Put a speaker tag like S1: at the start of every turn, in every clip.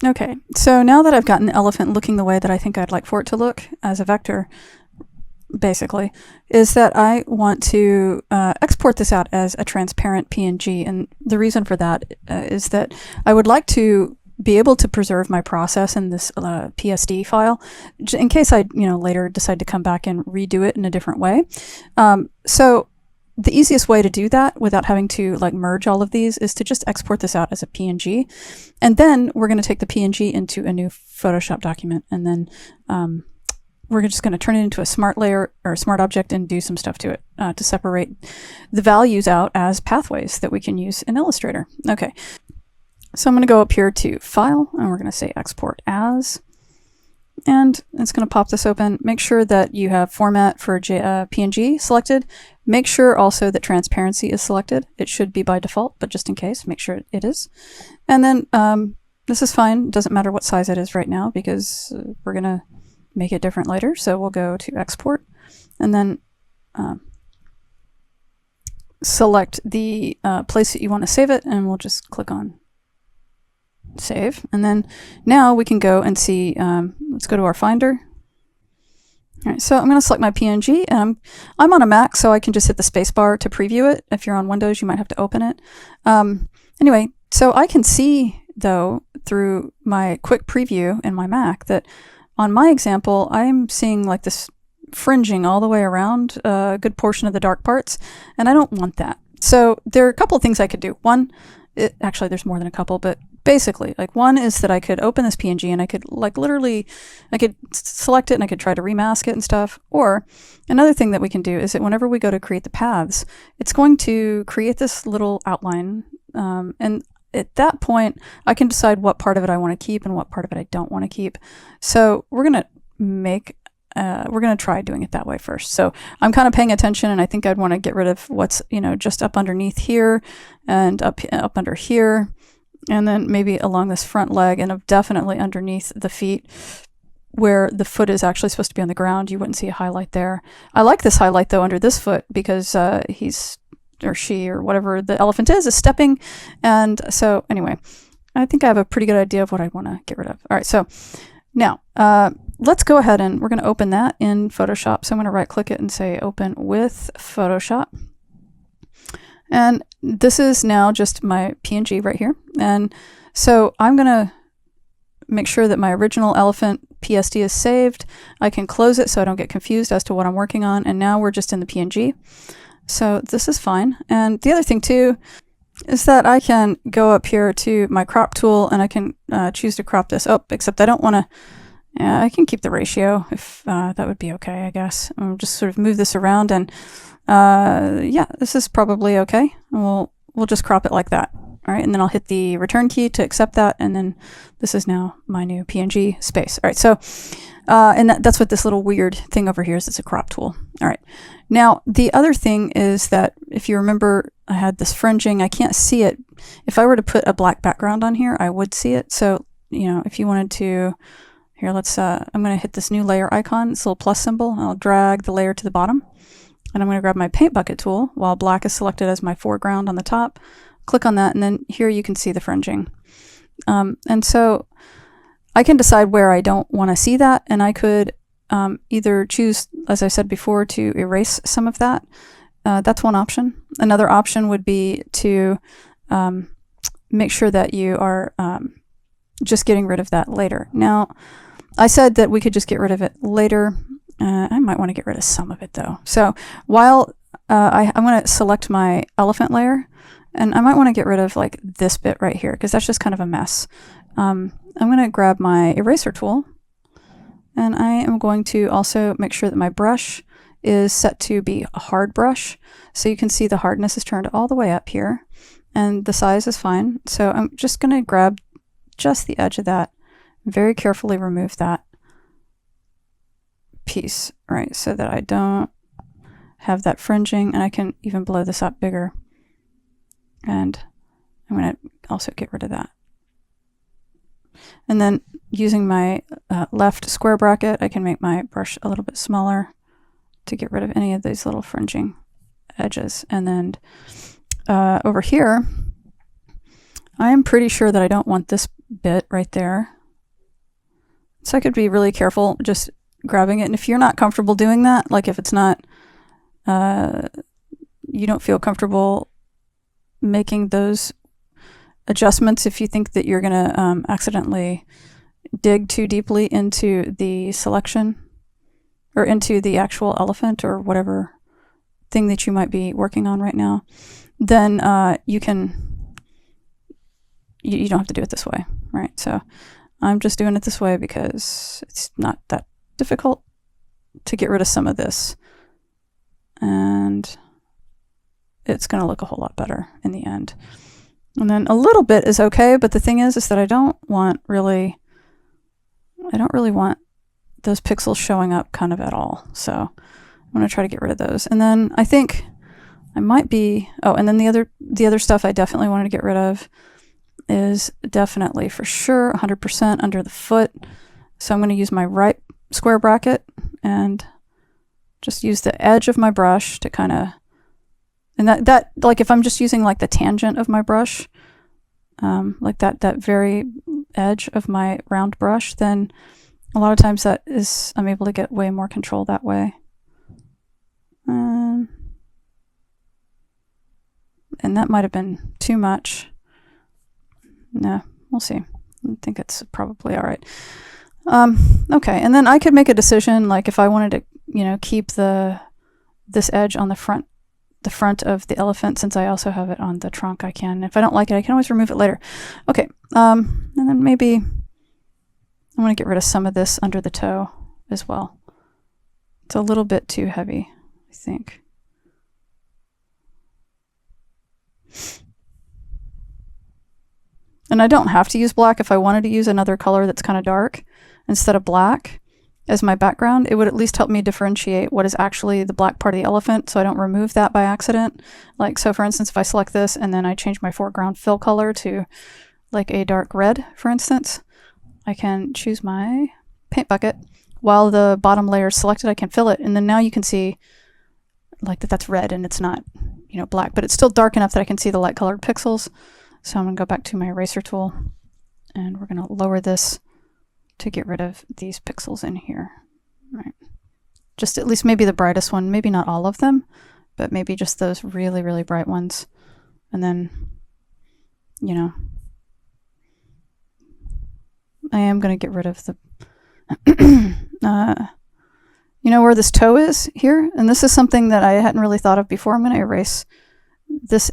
S1: Okay, so now that I've gotten the elephant looking the way that I think I'd like for it to look as a vector, basically, is that I want to export this out as a transparent PNG. And the reason for that is that I would like to be able to preserve my process in this PSD file in case I later decide to come back and redo it in a different way. So the easiest way to do that without having to like merge all of these is to just export this out as a PNG. And then we're going to take the PNG into a new Photoshop document. And then we're just going to turn it into a smart layer or a smart object and do some stuff to it to separate the values out as pathways that we can use in Illustrator. Okay. So I'm going to go up here to File, and we're going to say Export As. And it's going to pop this open. Make sure that you have Format for PNG selected. Make sure also that Transparency is selected. It should be by default, but just in case, make sure it is. And then this is fine. It doesn't matter what size it is right now because we're going to make it different later. So we'll go to Export, and then select the place that you want to save it, and we'll just click on Save. And then now we can go and see, let's go to our Finder. All right, so I'm going to select my PNG, and I'm on a Mac, so I can just hit the space bar to preview it. If you're on Windows, you might have to open it. Anyway, so I can see, though, through my quick preview in my Mac that on my example, I'm seeing like this fringing all the way around a good portion of the dark parts, and I don't want that. So there are a couple of things I could do. One, actually there's more than a couple, but basically, like one is that I could open this PNG and I could like literally, I could select it and I could try to remask it and stuff. Or another thing that we can do is that whenever we go to create the paths, it's going to create this little outline. And at that point, I can decide what part of it I want to keep and what part of it I don't want to keep. So we're going to try doing it that way first. So I'm kind of paying attention, and I think I'd want to get rid of what's, just up underneath here and up under here. And then maybe along this front leg, and definitely underneath the feet where the foot is actually supposed to be on the ground. You wouldn't see a highlight there. I like this highlight though under this foot because he's, or she, or whatever the elephant is stepping. And so anyway, I think I have a pretty good idea of what I want to get rid of. All right, so now let's go ahead and we're going to open that in Photoshop. So I'm going to right click it and say Open with Photoshop. And this is now just my PNG right here. And so I'm going to make sure that my original elephant PSD is saved. I can close it so I don't get confused as to what I'm working on. And now we're just in the PNG. So this is fine. And the other thing too is that I can go up here to my crop tool and I can choose to crop this up, except I don't want to, I can keep the ratio if that would be okay, I guess. I'll just sort of move this around, and yeah, this is probably okay. We'll just crop it like that. All right, and then I'll hit the return key to accept that, and then this is now my new PNG space. All right, so and that's what this little weird thing over here is. It's a crop tool. All right, now the other thing is that if you remember, I had this fringing. I can't see it. If I were to put a black background on here, I would see it. So if you wanted to, here, let's. I'm going to hit this new layer icon. This little plus symbol. I'll drag the layer to the bottom, and I'm going to grab my paint bucket tool while black is selected as my foreground on the top. Click on that, and then here you can see the fringing. And so I can decide where I don't want to see that, and I could either choose, as I said before, to erase some of that. That's one option. Another option would be to make sure that you are just getting rid of that later. Now, I said that we could just get rid of it later. I might want to get rid of some of it though. So while I'm going to select my elephant layer, and I might want to get rid of like this bit right here because that's just kind of a mess. I'm going to grab my eraser tool, and I am going to also make sure that my brush is set to be a hard brush. So you can see the hardness is turned all the way up here, and the size is fine. So I'm just going to grab just the edge of that, very carefully remove that piece, right, so that I don't have that fringing, and I can even blow this up bigger. And I'm going to also get rid of that. And then using my left square bracket, I can make my brush a little bit smaller to get rid of any of these little fringing edges. And then over here, I am pretty sure that I don't want this bit right there. So I could be really careful just grabbing it. And if you're not comfortable doing that, like if it's not, you don't feel comfortable making those adjustments, if you think that you're going to accidentally dig too deeply into the selection or into the actual elephant or whatever thing that you might be working on right now, then you don't have to do it this way, right? So I'm just doing it this way because it's not that difficult to get rid of some of this, and it's going to look a whole lot better in the end. And then a little bit is okay, but the thing is that I don't really want those pixels showing up kind of at all. So I'm going to try to get rid of those. And then I think I might be, and then the other stuff I definitely wanted to get rid of is definitely for sure 100% under the foot. So I'm going to use my right square bracket and just use the edge of my brush to kind of, and that like if I'm just using like the tangent of my brush, like that very edge of my round brush, then a lot of times I'm able to get way more control that way. And that might have been too much. No, we'll see. I think it's probably all right. Okay, and then I could make a decision, like if I wanted to, keep this edge on the front of the elephant, since I also have it on the trunk, I can. If I don't like it, I can always remove it later. Okay, and then maybe I want to get rid of some of this under the toe as well. It's a little bit too heavy, I think. And I don't have to use black. If I wanted to use another color that's kind of dark instead of black as my background, it would at least help me differentiate what is actually the black part of the elephant, so I don't remove that by accident. Like, so for instance, if I select this and then I change my foreground fill color to like a dark red, for instance, I can choose my paint bucket. While the bottom layer is selected, I can fill it, and then now you can see like that's red and it's not, black, but it's still dark enough that I can see the light colored pixels. So I'm going to go back to my eraser tool, and we're going to lower this to get rid of these pixels in here. Right. Just at least maybe the brightest one, maybe not all of them, but maybe just those really, really bright ones. And then, I am going to get rid of the, where this toe is here? And this is something that I hadn't really thought of before. I'm going to erase this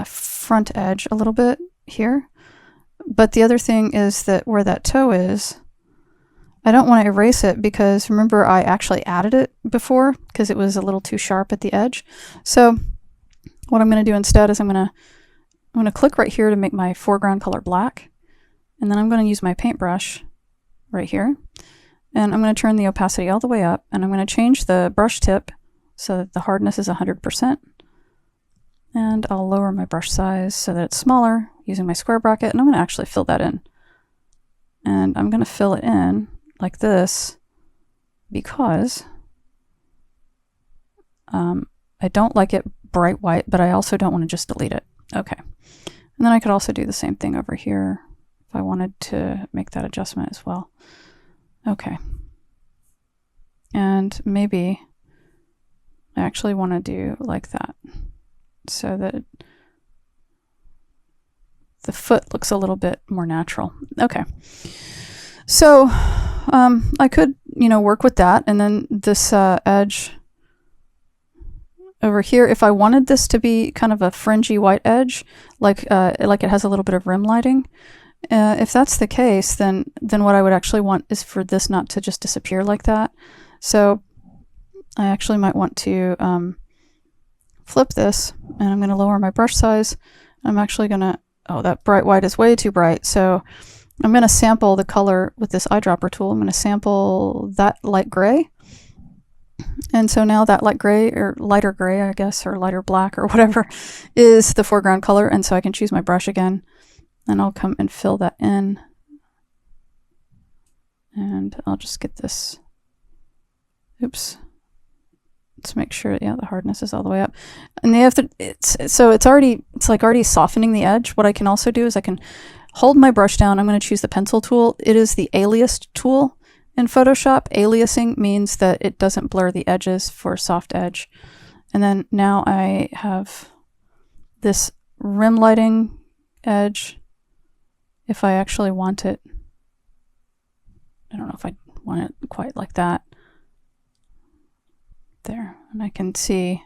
S1: front edge a little bit here. But the other thing is that where that toe is, I don't want to erase it because remember I actually added it before because it was a little too sharp at the edge. So what I'm going to do instead is I'm going to click right here to make my foreground color black. And then I'm going to use my paintbrush right here. And I'm going to turn the opacity all the way up, and I'm going to change the brush tip so that the hardness is 100%. And I'll lower my brush size so that it's smaller using my square bracket, and I'm going to actually fill that in. And I'm going to fill it in like this because I don't like it bright white, but I also don't want to just delete it. Okay. And then I could also do the same thing over here if I wanted to make that adjustment as well. Okay. And maybe I actually want to do like that so that the foot looks a little bit more natural. Okay. So I could, work with that. And then this edge over here, if I wanted this to be kind of a fringy white edge, like it has a little bit of rim lighting, if that's the case, then what I would actually want is for this not to just disappear like that. So I actually might want to flip this, and I'm going to lower my brush size. I'm actually going to, that bright white is way too bright. So I'm going to sample the color with this eyedropper tool. I'm going to sample that light gray. And so now that light gray, or lighter gray, I guess, or lighter black or whatever, is the foreground color. And so I can choose my brush again. And I'll come and fill that in. And I'll just get this. Oops. Let's make sure, the hardness is all the way up. And it's already softening the edge. What I can also do is I can hold my brush down. I'm going to choose the pencil tool. It is the alias tool in Photoshop. Aliasing means that it doesn't blur the edges for soft edge. And then now I have this rim lighting edge. If I actually want it, I don't know if I want it quite like that. There, and I can see,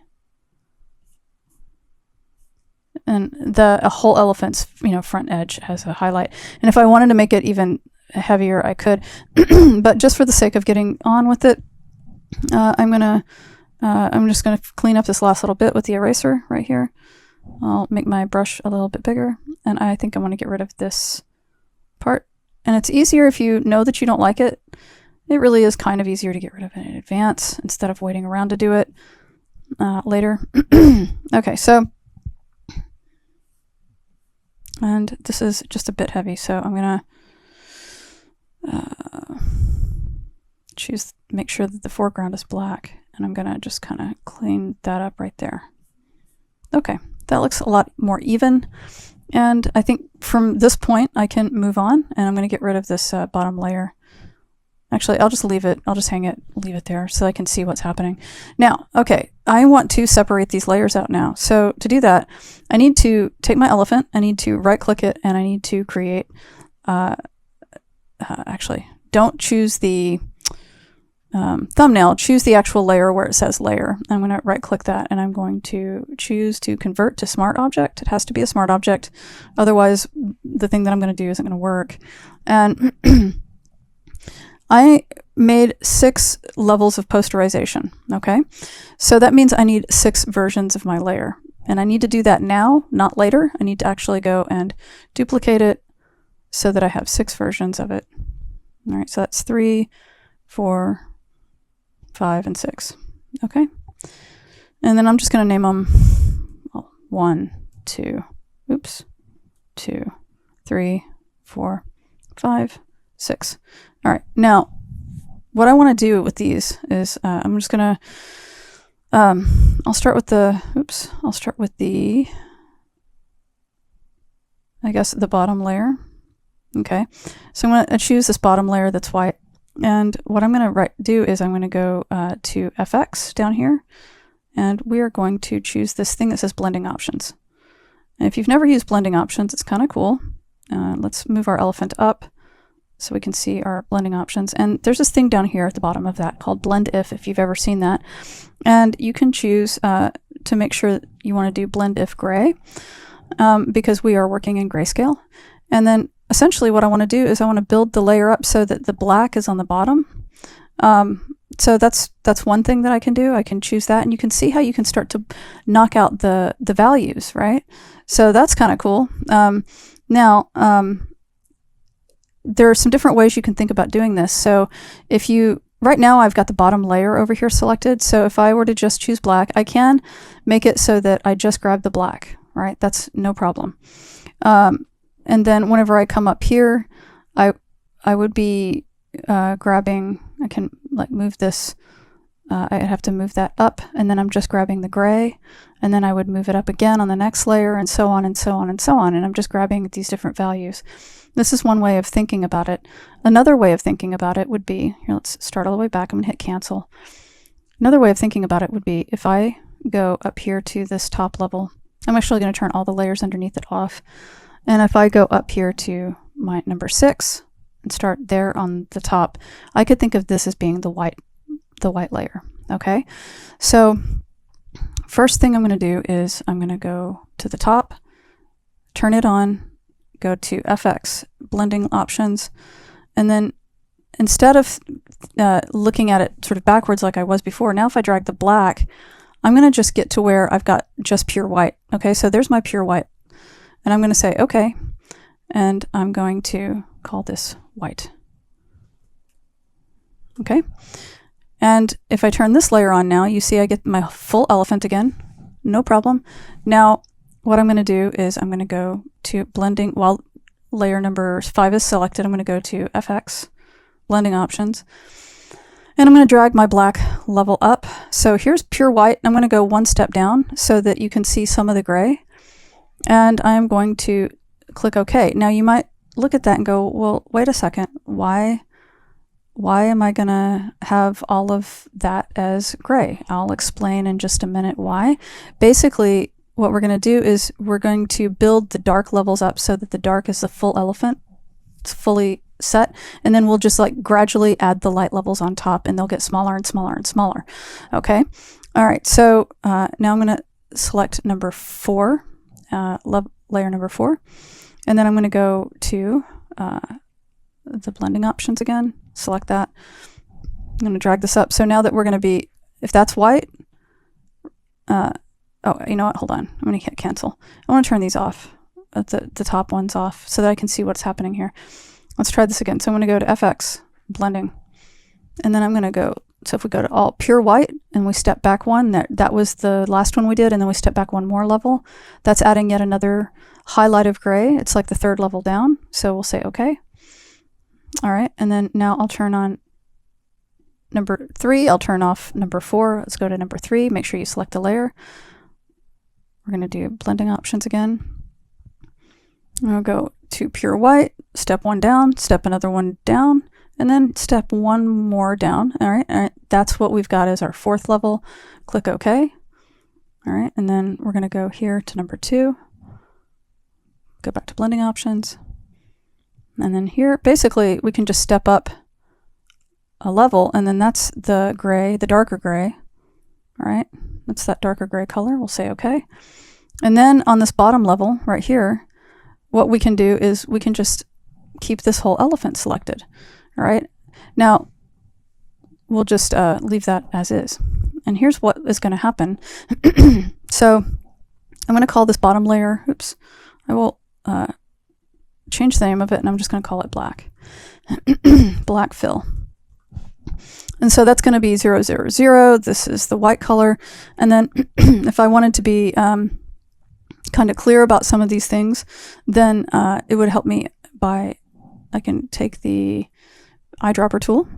S1: and a whole elephant's front edge has a highlight. And if I wanted to make it even heavier, I could, but just for the sake of getting on with it, I'm just gonna clean up this last little bit with the eraser right here. I'll make my brush a little bit bigger, and I think I want to get rid of this part. And it's easier if you know that you don't like it. It really is kind of easier to get rid of it in advance instead of waiting around to do it later. Okay, so, and this is just a bit heavy, so I'm gonna make sure that the foreground is black, and I'm gonna just kind of clean that up right there. Okay, that looks a lot more even, and I think from this point I can move on, and I'm gonna get rid of this bottom layer. Actually, I'll just leave it. I'll just hang it, leave it there so I can see what's happening. Now, okay, I want to separate these layers out now. So to do that, I need to take my elephant, I need to right click it, and I need to create, actually, don't choose the thumbnail, choose the actual layer where it says layer. I'm going to right click that, and I'm going to choose to convert to smart object. It has to be a smart object. Otherwise, the thing that I'm going to do isn't going to work. And I made 6 levels of posterization, okay? So that means I need 6 versions of my layer. And I need to do that now, not later. I need to actually go and duplicate it so that I have 6 versions of it. All right, so that's 3, 4, 5, and 6, okay? And then I'm just gonna name them 1, 2, 3, 4, 5, 6. All right, now what I want to do with these is I'm just gonna I'll start with the I guess the bottom layer. Okay, so I'm gonna choose this bottom layer that's white, and what I'm gonna do is I'm gonna go to FX down here, and we are going to choose this thing that says blending options. And if you've never used blending options, it's kind of cool. Let's move our elephant up so we can see our blending options. And there's this thing down here at the bottom of that called BlendIf, if you've ever seen that. And you can choose to make sure that you want to do BlendIf gray, because we are working in grayscale. And then essentially what I want to do is I want to build the layer up so that the black is on the bottom. So that's one thing that I can do. I can choose that, and you can see how you can start to knock out the values, right? So that's kind of cool. Now, there are some different ways you can think about doing this. So right now I've got the bottom layer over here selected. So if I were to just choose black, I can make it so that I just grab the black, right? That's no problem. And then whenever I come up here, I would be grabbing, I can like move this, I'd have to move that up, and then I'm just grabbing the gray, and then I would move it up again on the next layer, and so on and so on and so on, and I'm just grabbing these different values. This is one way of thinking about it. Another way of thinking about it would be, here, let's start all the way back. I'm going to hit cancel. Another way of thinking about it would be if I go up here to this top level, I'm actually going to turn all the layers underneath it off. And if I go up here to my number 6 and start there on the top, I could think of this as being the white layer. Okay. So first thing I'm going to do is I'm going to go to the top, turn it on, go to FX, blending options, and then instead of looking at it sort of backwards like I was before, now if I drag the black, I'm going to just get to where I've got just pure white. Okay, so there's my pure white. And I'm going to say, okay, and I'm going to call this white. Okay, and if I turn this layer on now, you see I get my full elephant again, no problem. Now, what I'm going to do is I'm going to go to blending, while layer number 5 is selected, I'm going to go to FX, blending options, and I'm going to drag my black level up. So here's pure white. I'm going to go one step down so that you can see some of the gray, and I'm going to click OK. Now you might look at that and go, well, wait a second, why am I gonna have all of that as gray? I'll explain in just a minute why. Basically, what we're gonna do is we're going to build the dark levels up so that the dark is the full elephant. It's fully set, and then we'll just like gradually add the light levels on top, and they'll get smaller and smaller and smaller. Okay. All right. So now I'm going to select number 4, layer number 4, and then I'm going to go to the blending options again. Select that. I'm going to drag this up. So now that we're going to be, if that's white, oh, you know what? Hold on. I'm going to hit cancel. I want to turn these off. The top ones off so that I can see what's happening here. Let's try this again. So I'm going to go to FX, blending, and then I'm going to go, so if we go to all pure white and we step back one, that was the last one we did, and then we step back one more level, that's adding yet another highlight of gray. It's like the 3rd level down. So we'll say okay. All right, and then now I'll turn on number 3. I'll turn off number 4. Let's go to number 3. Make sure you select the layer. We're going to do blending options again. I'll go to pure white, step 1 down, step another 1 down, and then step 1 more down. All right, that's what we've got as our 4th level. Click OK. All right, and then we're going to go here to number 2, go back to blending options, and then here, basically, we can just step up a level, and then that's the gray, the darker gray. All right, that's that darker gray color. We'll say OK. And then on this bottom level right here, what we can do is we can just keep this whole elephant selected. All right. Now, we'll just leave that as is. And here's what is going to happen. So I'm going to call this bottom layer, oops, I will change the name of it, and I'm just going to call it black. Black fill. And so that's going to be 0, 0, 0. This is the white color. And then if I wanted to be kind of clear about some of these things, then it would help me by, I can take the eyedropper tool,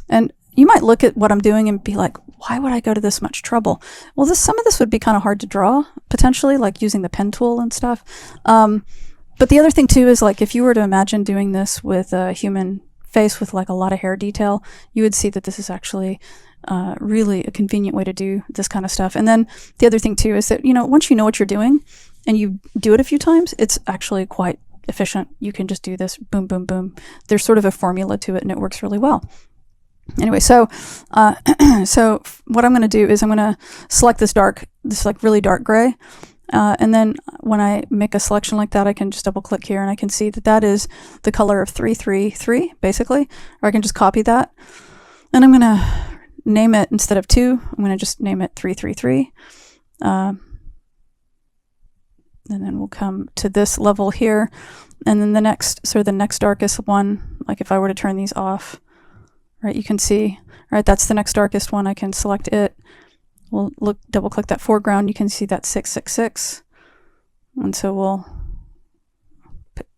S1: and you might look at what I'm doing and be like, why would I go to this much trouble? Well, some of this would be kind of hard to draw, potentially, like using the pen tool and stuff. But the other thing too is, like, if you were to imagine doing this with a human face with like a lot of hair detail, you would see that this is actually really a convenient way to do this kind of stuff. And then the other thing too is that, once you know what you're doing and you do it a few times, it's actually quite efficient. You can just do this, boom, boom, boom. There's sort of a formula to it, and it works really well. Anyway, so so what I'm going to do is I'm going to select this like really dark gray. And then when I make a selection like that, I can just double click here, and I can see that that is the color of 333, basically. Or I can just copy that, and I'm going to name it, instead of 2, I'm going to just name it 333. And then we'll come to this level here, and then the next darkest one, like if I were to turn these off, right, you can see, right, that's the next darkest one. I can select it. We'll double click that foreground. You can see that 666. And so we'll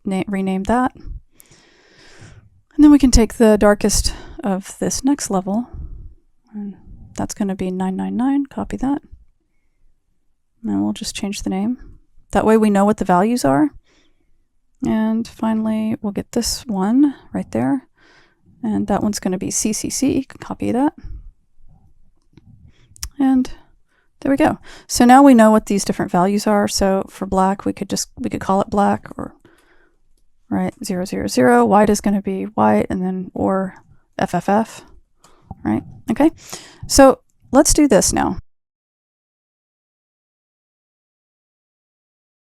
S1: rename that. And then we can take the darkest of this next level, and that's going to be 999. Copy that. And we'll just change the name. That way we know what the values are. And finally, we'll get this one right there. And that one's going to be CCC. Copy that. And there we go. So now we know what these different values are. So for black, we could call it black, or right, 0, 0, 0. White is going to be white, and then or FFF, right? Okay. So let's do this now.